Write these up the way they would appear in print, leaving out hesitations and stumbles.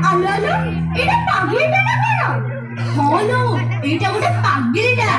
আলো আলো এটা পাগলিটা না কেন? হলো এটা গোটে পাগলিটা।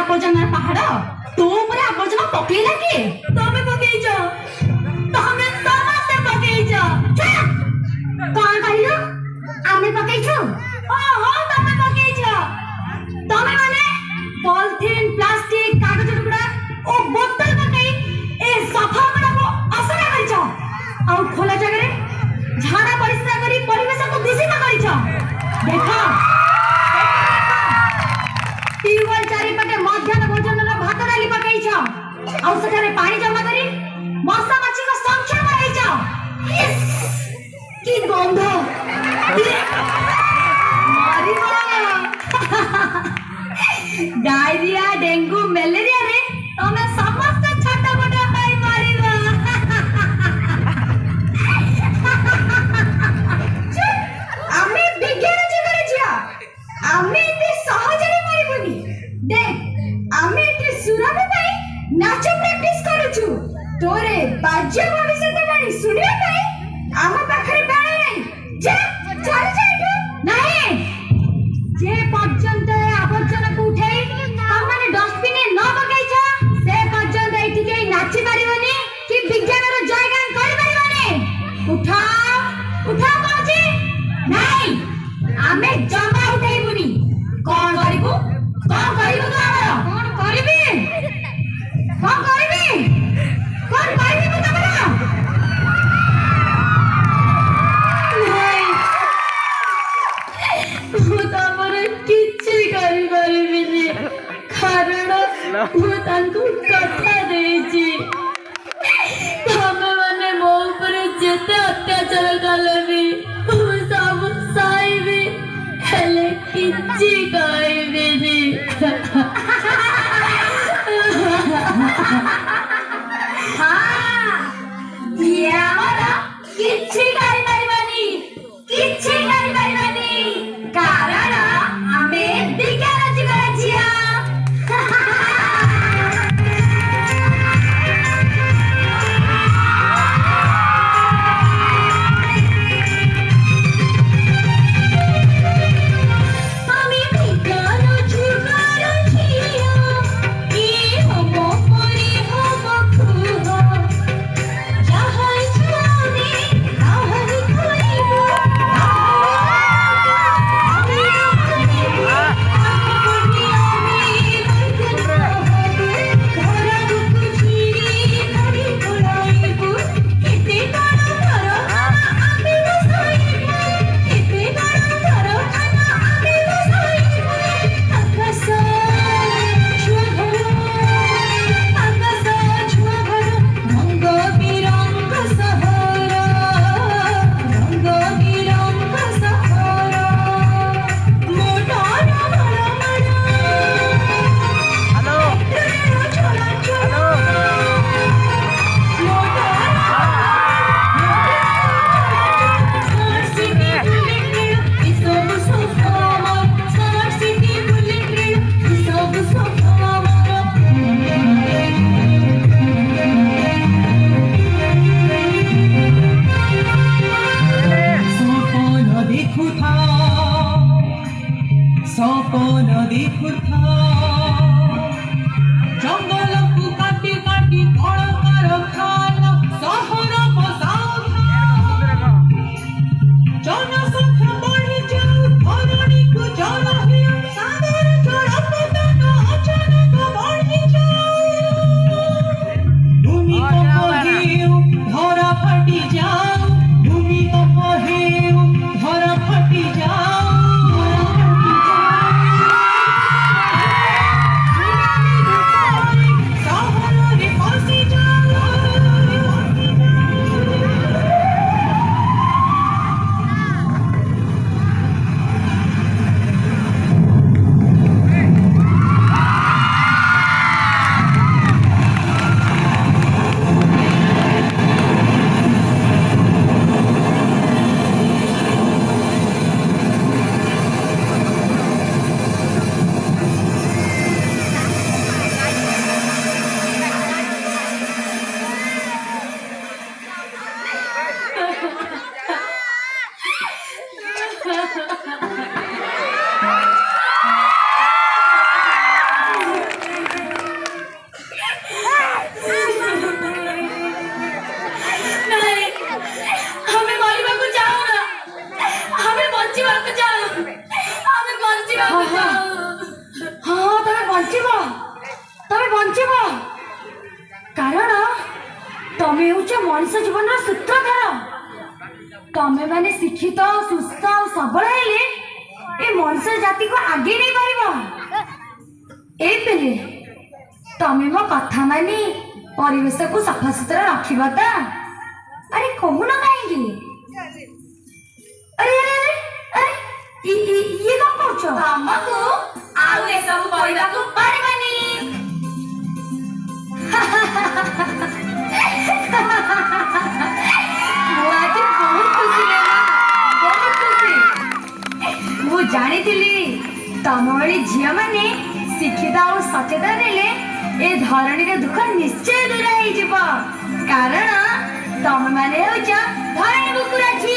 আবর্জনার পাহাড় তো উপরে আবর্জনা পকেইলা কি? তুমি পকেইছ, তুমি ସମସ୍ତେ পকেইছ। କଣ କହିଲ? ଆମେ ପକେଇଛୁ? ହଁ ତମେ ପକେଇଛ। ତମେ ମାନେ ପଲିଥିନ୍, ପ୍ଲାଷ୍ଟିକ, କାଗଜ ଟୁକୁଡ଼ା ଓ ବୋତଲ ପକେଇ ଏ ସଫା ଗୁଡ଼ାକୁ ଅସନା କରିଛ। ଆଉ ଖୋଲା ଜାଗାରେ ଝାଡ଼ା ପରିସ୍ରା କରି ପରିବେଶକୁ ଦୂଷିତ କରିଛ। ଦେଖ ଟ୍ୟୁବୱେଲ୍ ଚାରିପଟେ ମଧ୍ୟାହ୍ନ ଭୋଜନର ଭାତ ଡାଲି ପକେଇଛ। ଆଉ ସେଠାରେ ପାଣି ଜମା କରି ମଶା ମାଛିଙ୍କ ସଂଖ୍ୟା ବଢେଇଛ। କି ଗନ୍ଧ! डायरिया, डेंगू, मलेरिया रे तमे समस्त छाटा बटा पाई मारिबा। आमे विज्ञान जगरे जिया, आमे इते सहजरे मारिबुनी। देख आमे इते सुराबे पाई नाच प्रैक्टिस करूछु। तोरे बाज्य भविष्य बाणी सुनिया पाई आम पाखरे बेला नहीं। जे चल जाइटू नहीं जे पर्यंत आवर्जना को उठाई तमने डस्टबिन न पकाइछ से पर्यंत एठी के नाची पारिबनी कि विज्ञान रो जयगान करि पारिबनी। उठाओ उठाओ बाजी नहीं आमे जमा उठाइबुनी। कोन करिबु तो हमर कोन करिबी कोन करिबी कोन करिबी तमरा କିଛି କରିପାରିବିନି କାରଣ ମୁଁ ତାଙ୍କୁ କଥା ଦେଇଛି ତମେ ମାନେ ମୋ ଉପରେ ଯେତେ ଅତ୍ୟାଚାର କଲେ ବି ମୁଁ ସବୁ ସହିବି ହେଲେ କିଛି କହିବିନି। କିଛି କରିପାରିବାନି କିଛି କରିପାରିବାନି କାରଣ ଆମେ ବିଜ୍ଞାନ ଯୁଗର ଝିଅ। আমি বিଜ୍ଞାନ तमे होच मनुष्य जीवन सूत्रधार। तमे माने शिक्षित सुस्थ और सबल हेले ए मनुष्य जाति को आगे नहीं पारिबो। ए पेले तमे मो कथा मानी परिवेश को सफा सुतरा रखिबा ता। अरे कहू ना काहेगी। अरे अरे अरे अरे ये कौन कहछ हमको आउ ए सब परिबा को पारिबानी। आज बहुत खुशी लेला, बहुत खुशी। मु जानी तम भली झील मैंने शिक्षित और सचेतन हेले ए धरणी रे दुख निश्चय दूर हो कारण तम मैंने धरणी बुकुरा झी।